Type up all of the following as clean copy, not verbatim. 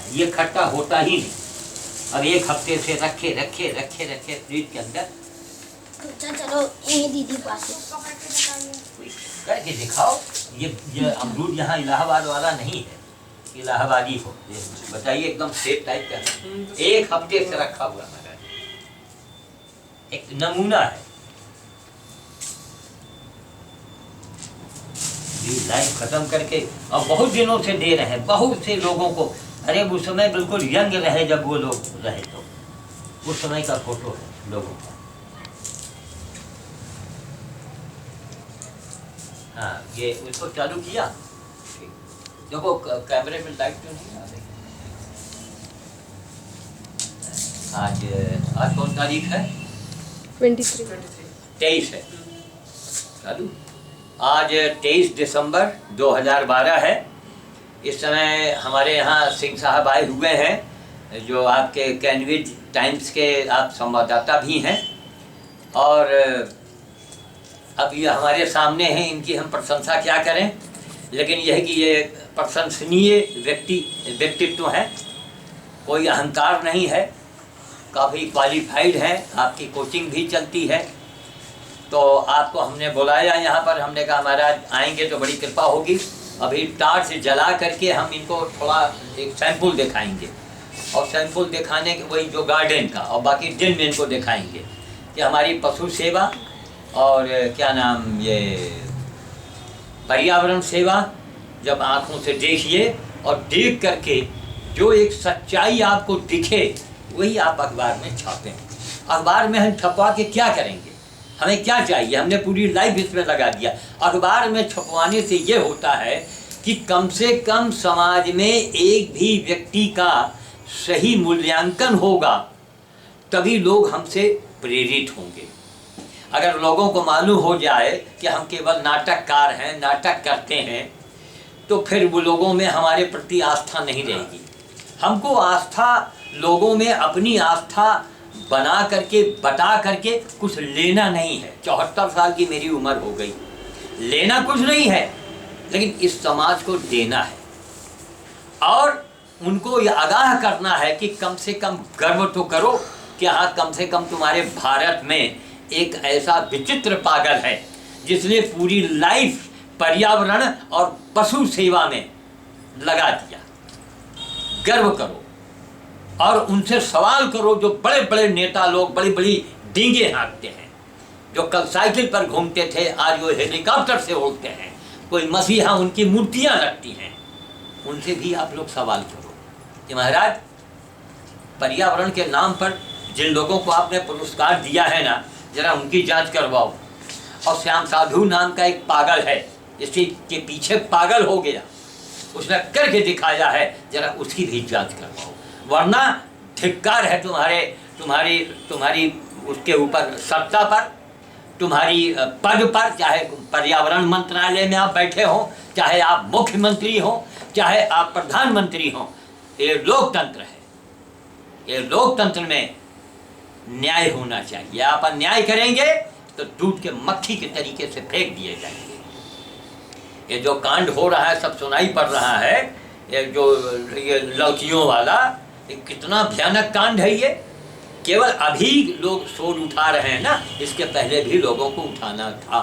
है, ये खट्टा होता ही नहीं। अब एक हफ्ते से रखे रखे रखे रखे फ्रिज के अंदर। चलो ये दीदी पास करके दिखाओ। ये अमरूद यहाँ इलाहाबाद वाला नहीं है, इलाहाबादी हो। बताइए एकदम सेफ टाइप का, एक हफ्ते से रखा हुआ है, एक नमूना है। लाइफ खत्म करके और बहुत दिनों से दे रहे हैं बहुत से लोगों को। अरे उस समय बिल्कुल यंग रहे जब वो लोग रहे, तो उस समय का फोटो है लोगों का। हाँ, ये उसको चालू किया। देखो कैमरे में लाइट क्यों नहीं आ रही। आज कौन तारीख है? 23 है। चालू आज 23 दिसंबर 2012 है। इस समय हमारे यहाँ सिंह साहब आए हुए हैं, जो आपके कैनविज टाइम्स के आप संवाददाता भी हैं, और अब ये हमारे सामने हैं। इनकी हम प्रशंसा क्या करें, लेकिन यह कि ये प्रशंसनीय व्यक्तित्व हैं, कोई अहंकार नहीं है, काफ़ी क्वालिफाइड हैं, आपकी कोचिंग भी चलती है। तो आपको हमने बुलाया यहाँ पर, हमने कहा महाराज आएंगे तो बड़ी कृपा होगी। अभी टार्च जला करके हम इनको थोड़ा एक सैंपल दिखाएंगे, और सैंपल दिखाने के वही जो गार्डन का, और बाकी दिन में इनको दिखाएंगे कि हमारी पशु सेवा और क्या नाम ये पर्यावरण सेवा जब आँखों से देखिए, और देख करके जो एक सच्चाई आपको दिखे वही आप अखबार में छापें। अखबार में हम छपवा के क्या करेंगे, हमें क्या चाहिए, हमने पूरी लाइफ इसमें लगा दिया। अखबार में छपवाने से ये होता है कि कम से कम समाज में एक भी व्यक्ति का सही मूल्यांकन होगा, तभी लोग हमसे प्रेरित होंगे। अगर लोगों को मालूम हो जाए कि हम केवल नाटककार हैं, नाटक करते हैं, तो फिर वो लोगों में हमारे प्रति आस्था नहीं रहेगी। हमको आस्था लोगों में अपनी आस्था बना करके बता करके कुछ लेना नहीं है। 74 साल की मेरी उम्र हो गई, लेना कुछ नहीं है, लेकिन इस समाज को देना है, और उनको ये आगाह करना है कि कम से कम गर्व तो करो कि हाँ, कम से कम तुम्हारे भारत में एक ऐसा विचित्र पागल है जिसने पूरी लाइफ पर्यावरण और पशु सेवा में लगा दिया। गर्व करो और उनसे सवाल करो, जो बड़े बड़े नेता लोग बड़ी बड़ी डींगे हाँकते हैं, जो कल साइकिल पर घूमते थे आज वो हेलीकॉप्टर से उड़ते हैं, कोई मसीहा उनकी मूर्तियां रखती हैं, उनसे भी आप लोग सवाल करो कि महाराज पर्यावरण के नाम पर जिन लोगों को आपने पुरस्कार दिया है ना, जरा उनकी जांच करवाओ। और श्याम साधु नाम का एक पागल है, जिसके के पीछे पागल हो गया, उसने करके दिखाया है, जरा उसकी भी जांच करवाओ, वरना धिक्कार है तुम्हारी उसके ऊपर, सत्ता पर, तुम्हारी पद पर, चाहे पर्यावरण मंत्रालय में आप बैठे हो, चाहे आप मुख्यमंत्री हो, चाहे आप प्रधानमंत्री हो। ये लोकतंत्र है, ये लोकतंत्र में न्याय होना चाहिए। आप अन्याय करेंगे तो दूध के मक्खी के तरीके से फेंक दिए जाएंगे। ये जो कांड हो रहा है सब सुनाई पड़ रहा है, ये जो ये लड़कियों वाला, ये कितना भयानक कांड है। ये केवल अभी लोग शोर उठा रहे हैं ना, इसके पहले भी लोगों को उठाना था।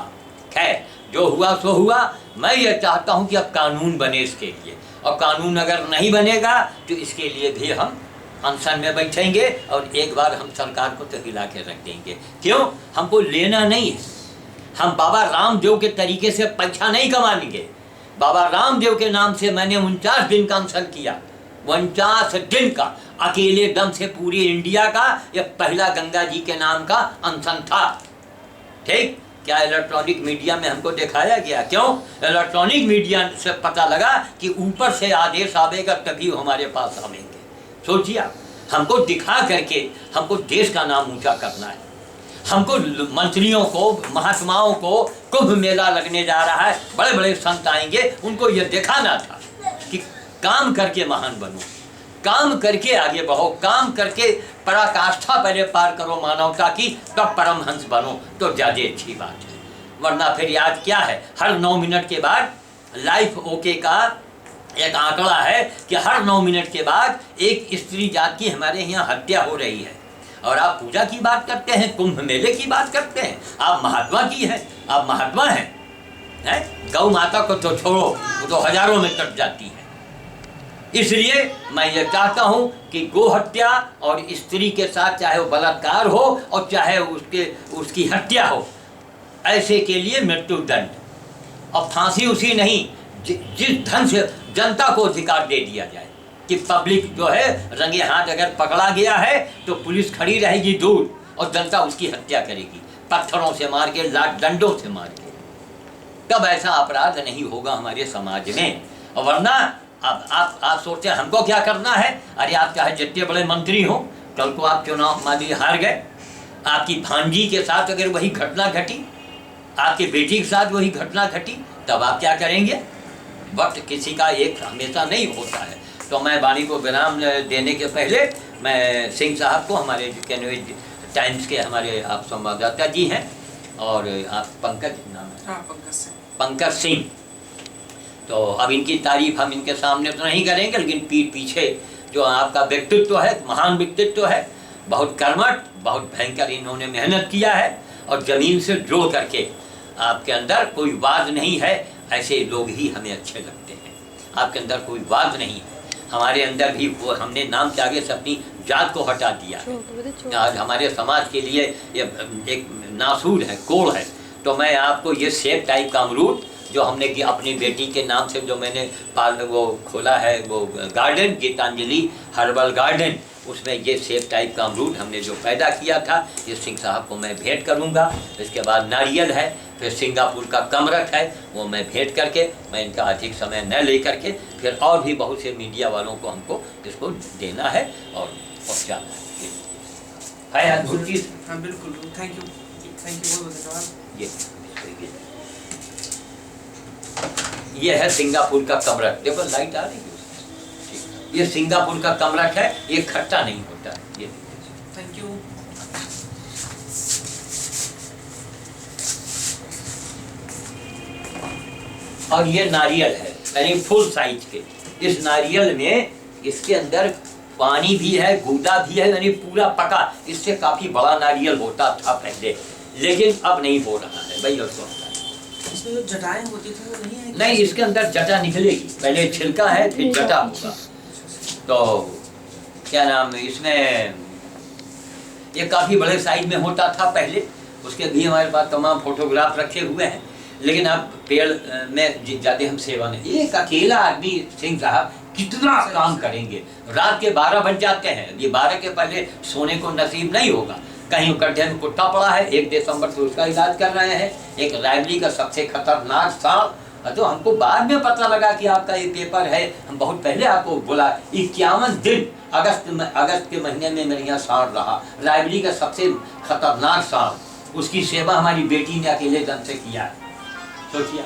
खैर जो हुआ सो हुआ। मैं ये चाहता हूँ कि अब कानून बने इसके लिए, और कानून अगर नहीं बनेगा तो इसके लिए भी हम अनशन में बैठेंगे, और एक बार हम सरकार को तो हिला के रख देंगे। क्यों? हमको लेना नहीं है, हम बाबा रामदेव के तरीके से पैसा नहीं कमा लेंगे। बाबा रामदेव के नाम से मैंने 49 दिन का अनशन किया, 49 दिन का, अकेले दम से पूरी इंडिया का यह पहला गंगा जी के नाम का अनशन था। ठीक? क्या इलेक्ट्रॉनिक मीडिया में हमको दिखाया गया? क्यों? इलेक्ट्रॉनिक मीडिया से पता लगा कि ऊपर से आदेश आवेगा तभी हमारे पास आवेंगे। सोचिए, हमको दिखा करके हमको देश का नाम ऊंचा करना है। हमको मंत्रियों को, महात्माओं को कुंभ मेला लगने जा रहा है, बड़े बड़े संत आएंगे, उनको ये दिखाना था कि काम करके महान बनो, काम करके आगे बढ़ो, काम करके पराकाष्ठा पहले पार करो मानवता की, तब परमहंस बनो, तो ज़्यादा अच्छी बात है। वरना फिर याद क्या है, हर 9 मिनट के बाद लाइफ ओके का एक आंकड़ा है कि हर 9 मिनट के बाद एक स्त्री जात की हमारे यहाँ हत्या हो रही है। और आप पूजा की बात करते हैं, कुंभ मेले की बात करते हैं, आप महात्मा की हैं, आप महात्मा हैं। गौ माता को तो छोड़ो, वो तो हजारों में कट जाती है। इसलिए मैं ये चाहता हूँ कि गो हत्या और स्त्री के साथ चाहे वो बलात्कार हो और चाहे उसकी हत्या हो, ऐसे के लिए मृत्यु दंड। और फांसी उसी नहीं, जिस ढंग से जनता को अधिकार दे दिया जाए कि पब्लिक जो है रंगे हाथ अगर पकड़ा गया है तो पुलिस खड़ी रहेगी दूर और जनता उसकी हत्या करेगी, पत्थरों से मार के, लाठ डंडों से मार के। तब ऐसा अपराध नहीं होगा हमारे समाज में। और वरना अब आप सोचते हैं हमको क्या करना है। अरे आप चाहे जितने बड़े मंत्री हो, कल को आप चुनाव मान लीजिए हार गए, आपकी भांजी के साथ अगर वही घटना घटी, आपके बेटी के साथ वही घटना घटी, तब आप क्या करेंगे। वक्त किसी का एक हमेशा नहीं होता है। तो मैं वाणी को विराम देने के पहले मैं सिंह साहब को, हमारे कैनवेज टाइम्स के हमारे आप संवाददाता जी हैं, और आप पंकज नाम है, हाँ, पंकज सिंह। तो अब इनकी तारीफ हम इनके सामने तो नहीं करेंगे, लेकिन पीठ पीछे जो आपका व्यक्तित्व है, महान व्यक्तित्व है, बहुत कर्मठ, बहुत भयंकर इन्होंने मेहनत किया है और जमीन से जोड़ करके, आपके अंदर कोई वाद नहीं है, ऐसे लोग ही हमें अच्छे लगते हैं। आपके अंदर कोई वाद नहीं है, हमारे अंदर भी वो, हमने नाम के आगे से अपनी जात को हटा दिया है। आज हमारे समाज के लिए ये एक नासूर है, कोड़ है। तो मैं आपको ये सेब टाइप का अमरूद जो हमने कि अपनी बेटी के नाम से जो मैंने वो खोला है, वो गार्डन गीतांजलि हर्बल गार्डन, उसमें ये सेब टाइप का अमरूद हमने जो पैदा किया था, ये सिंह साहब को मैं भेंट करूंगा। इसके बाद नारियल है, फिर सिंगापुर का कमरख है, वो मैं भेंट करके, मैं इनका अधिक समय न ले करके, फिर और भी बहुत से मीडिया वालों को हमको इसको देना है और पहुँचाना है। हाँ, बिल्कुल, थैंक यू बहुत धन्यवाद। ये है सिंगापुर का कमरख, देखो लाइट आ रही है। ये सिंगापुर का कमरख है, ये खट्टा नहीं होता है। ये थैंक यू। और ये नारियल है, यानी फुल साइज के। इस नारियल में, इसके अंदर पानी भी है, गूदा भी है, यानी पूरा पका। इससे काफी बड़ा नारियल होता था पहले, लेकिन अब नहीं हो रहा है भाई। और इसमें जो जटाएं होती थी वो नहीं है? नहीं, इसके अंदर जटा निकलेगी, पहले छिलका है फिर जटा होगा। तो क्या नाम है इसमें, ये काफी बड़े साइज में होता था पहले। उसके भी हमारे पास तमाम फोटोग्राफ रखे हुए हैं, लेकिन अब पेड़ में ज्यादा हम सेवा नहीं। एक अकेला आदमी सिंह साहब कितना काम करेंगे। रात के 12 बज जाते हैं, ये 12 के पहले सोने को नसीब नहीं होगा। कहीं गड्ढे में कुत्ता पड़ा है, 1 दिसंबर से उसका इलाज कर रहे हैं। एक रायबली का सबसे खतरनाक सांप, तो हमको बाद में पता लगा कि आपका ये पेपर है, हम बहुत पहले आपको बोला। 51 दिन अगस्त के महीने में मेरे यहाँ सांप रहा, रायबली का सबसे खतरनाक सांप। उसकी सेवा हमारी बेटी ने अकेले दम से किया है। सोचिए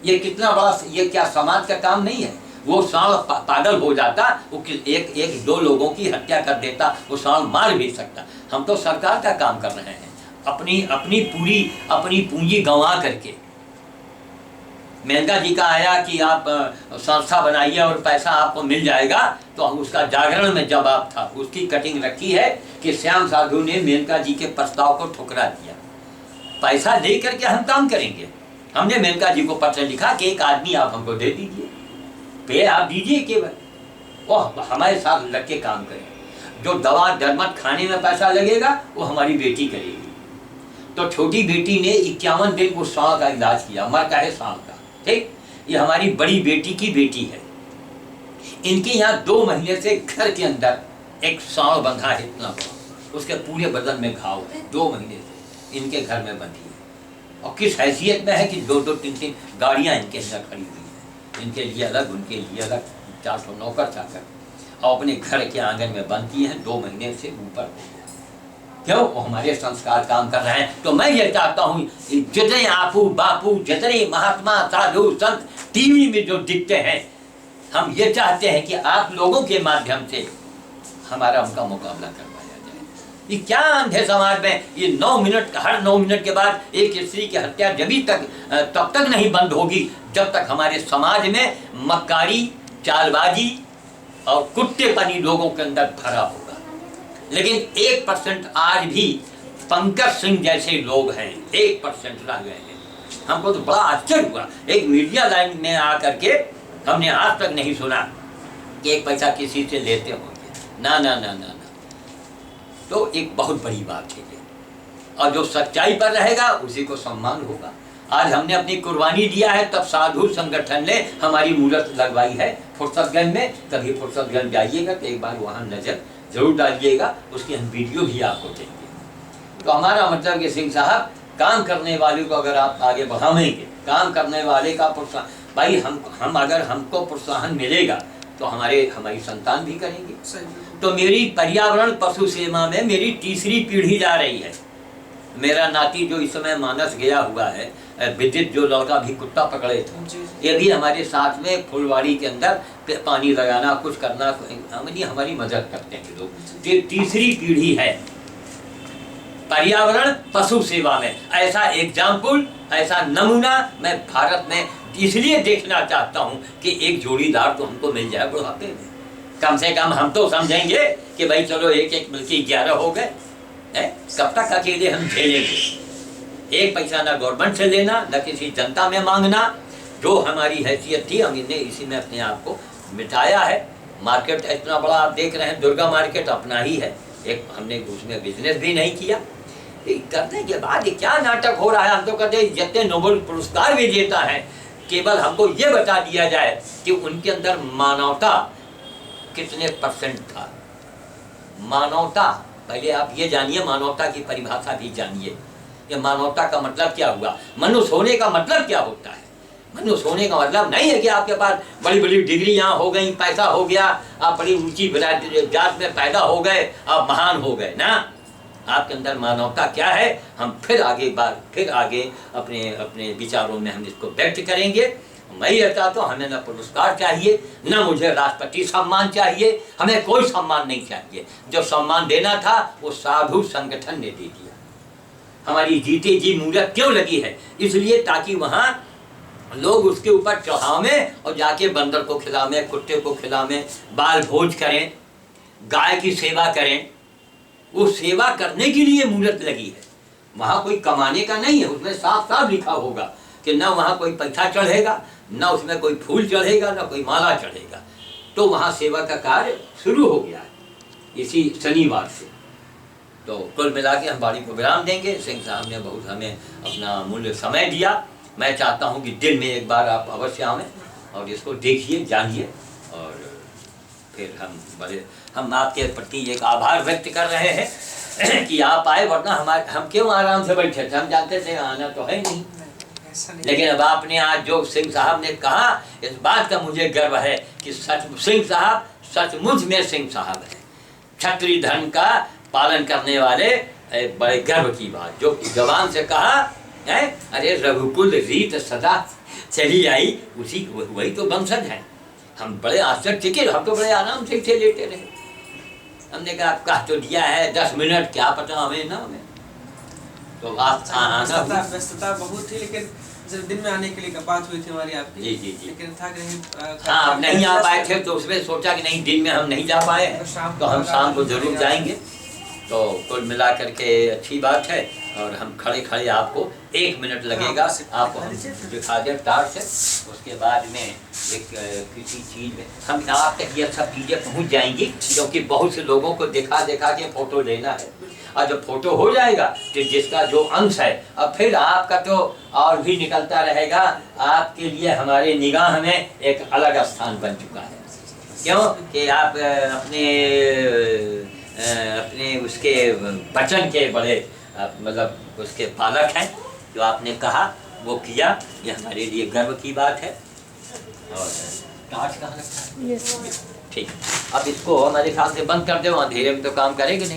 ये कितना बड़ा, ये क्या समाज का काम नहीं है। वो सांप पागल हो जाता, वो एक दो लोगों की हत्या कर देता, वो सांप मार भी सकता। हम तो सरकार का काम कर रहे हैं, अपनी पूंजी गंवा करके। मेनका जी का आया कि आप संस्था बनाइए और पैसा आपको मिल जाएगा, तो उसका जागरण में जवाब था। उसकी कटिंग रखी है कि श्याम साधु ने मेनका जी के प्रस्ताव को ठुकरा दिया। पैसा दे करके हम काम करेंगे। हमने मेनका जी को पत्र लिखा कि एक आदमी आप हमको दे दीजिए, पे आप दीजिए केवल, वो हमारे साथ लग के काम करें। जो दवा दरमत खाने में पैसा लगेगा वो हमारी बेटी करेगी। तो छोटी बेटी ने 51 दिन वो सांप का इलाज किया, मर का है सांप का। ठीक, ये हमारी बड़ी बेटी की बेटी है। इनके यहाँ 2 महीने से घर के अंदर एक सांप बंधा है, इतना बड़ा, उसके पूरे बदन में घाव है। 2 महीने से इनके घर में बंधी है। और किस हैसियत में है कि 2-2, 3-3 गाड़ियाँ इनके अंदर खड़ी हुई हैं, इनके लिए अलग, उनके लिए अलग, 400 नौकर चाकर, और अपने घर के आंगन में बनती हैं। 2 महीने से ऊपर हो गया। क्यों? वो हमारे संस्कार काम कर रहे हैं। तो मैं ये चाहता हूँ जितने आपू बापू, जितने महात्मा साधु संत टीवी में जो दिखते हैं, हम ये चाहते हैं कि आप लोगों के माध्यम से हमारा उनका मुकाबला करवाया जाए। ये क्या अंधे समाज में ये 9 मिनट, हर 9 मिनट के बाद एक स्त्री की हत्या तब तक नहीं बंद होगी जब तक हमारे समाज में मक्कारी, चालबाजी और कुत्तेपनी लोगों के अंदर भरा होगा। लेकिन 1% आज भी पंकज सिंह जैसे लोग हैं, 1% रह गए हैं। हमको तो बड़ा आश्चर्य हुआ, एक मीडिया लाइन में आकर के हमने आज तक नहीं सुना कि एक पैसा किसी से लेते होंगे। ना ना ना ना ना, तो एक बहुत बड़ी बात है ये। और जो सच्चाई पर रहेगा उसी को सम्मान होगा। आज हमने अपनी कुर्बानी दिया है, तब साधु संगठन ने हमारी मूर्त लगवाई है फुर्सतगंज में। कभी फुर्सतगंज जाइएगा तो एक बार वहाँ नजर जरूर डालिएगा, उसकी हम वीडियो भी आपको देंगे। तो हमारा मतलब कि सिंह साहब, काम करने वाले को अगर आप आगे बढ़ावेंगे, काम करने वाले का प्रोत्साहन, भाई हम अगर हमको प्रोत्साहन मिलेगा तो हमारी संतान भी करेंगे। तो मेरी पर्यावरण पशु सेवा में मेरी तीसरी पीढ़ी जा रही है। मेरा नाती जो इस समय मानस गया हुआ है, विद्युत जो लौटा भी कुत्ता पकड़े थे, ये भी हमारे साथ में फुलवाड़ी के अंदर पानी लगाना, कुछ करना, हमारी मदद करते हैं लोग। ये तीसरी पीढ़ी है पर्यावरण पशु सेवा में। ऐसा एग्जाम्पल, ऐसा नमूना मैं भारत में इसलिए देखना चाहता हूँ कि एक जोड़ीदार तो हमको मिल जाए बुढ़ापे में। कम से कम हम तो समझेंगे कि भाई चलो एक मिलके 11 हो गए, कब तक अकेले हम झेलेंगे। एक पैसा ना गवर्नमेंट से लेना, न किसी जनता में मांगना। जो हमारी हैसियत थी हमने इसी में अपने आप को मिटाया है। मार्केट इतना बड़ा आप देख रहे हैं, दुर्गा मार्केट अपना ही है, एक हमने उसमें बिजनेस भी नहीं किया। करने के बाद ये क्या नाटक हो रहा है। हम तो कहते हैं जितने नोबेल पुरस्कार विजेता है, केवल हमको ये बता दिया जाए कि उनके अंदर मानवता कितने % था। मानवता, पहले आप ये जानिए, मानवता की परिभाषा भी जानिए। ये मानवता का मतलब क्या हुआ, मनुष्य होने का मतलब क्या होता है। मनुष्य होने का मतलब नहीं है कि आपके पास बड़ी बड़ी डिग्रियां हो गई, पैसा हो गया, आप बड़ी ऊंची जात में पैदा हो गए, आप महान हो गए ना। आपके अंदर मानवता क्या है, हम फिर आगे अपने विचारों में हम इसको व्यक्त करेंगे। मैं रहता तो हमें न पुरस्कार चाहिए, न मुझे राष्ट्रपति सम्मान चाहिए, हमें कोई सम्मान नहीं चाहिए। जो सम्मान देना था वो साधु संगठन ने दे दिया। हमारी जीते जी मूर्त क्यों लगी है, इसलिए ताकि वहाँ लोग उसके ऊपर चढ़ावें और जाके बंदर को खिलावें, कुत्ते को खिलावें, बाल भोज करें, गाय की सेवा करें। वो सेवा करने के लिए मूर्त लगी है, वहाँ कोई कमाने का नहीं है। उसमें साफ साफ लिखा होगा कि न वहाँ कोई पैसा चढ़ेगा, न उसमें कोई फूल चढ़ेगा, न कोई माला चढ़ेगा। तो वहाँ सेवा का कार्य शुरू हो गया है इसी शनिवार से। तो कुल मिला के हम बाड़ी को विराम देंगे। सिंह साहब ने बहुत हमें अपना मूल्य समय दिया। मैं चाहता हूँ कि दिन में एक बार आप अवश्य आवें और इसको देखिए, जानिए। और फिर हम आपके प्रति एक आभार व्यक्त कर रहे हैं कि आप आए, वरना हम क्यों आराम से बैठे थे, हम जानते थे आना तो है नहीं। लेकिन अब आपने आज जो सिंह साहब ने कहा, इस बात का मुझे गर्व है कि सिंह साहब सचमुच में सिंह साहब है। क्षत्रिय धर्म का पालन करने वाले, बड़े गर्व की बात। जो जवान से कहा है, अरे रघुकुल रीत सदा चली आई, वही तो वंशज है। हम बड़े आश्चर्य के, हम तो बड़े आराम से इसे लेते रहे। हमने कहा आपका तो दिया है 10 मिनट, क्या पता हमें ना हमें। तो आप व्यस्तता बहुत थी, लेकिन जब दिन में आने के लिए बात हुई थी हमारी आपकी। जी। लेकिन था कि नहीं, हाँ, नहीं आ पाए थे तो उसमें सोचा कि नहीं, दिन में हम नहीं जा पाए, तो हम शाम को जरूर जाएंगे। तो कुल मिला करके अच्छी बात है। और हम खड़े खड़े आपको 1 मिनट लगेगा, आपको हम दिखा दें तार से। उसके बाद में एक किसी चीज़ में हम आप तक ये सब चीज़ें पहुंच जाएंगी, क्योंकि बहुत से लोगों को दिखा के फ़ोटो लेना है। और जब फोटो हो जाएगा तो जिसका जो अंश है, अब फिर आपका तो और भी निकलता रहेगा। आपके लिए हमारे निगाह में एक अलग स्थान बन चुका है। क्यों कि आप अपने उसके वचन के बड़े मतलब उसके पालक हैं। जो आपने कहा वो किया, ये हमारे लिए गर्व की बात है। और टार्च कहाँ रखा है? ठीक, अब इसको हमारे ख्याल से बंद कर दो, अंधेरे में तो काम करेंगे नहीं।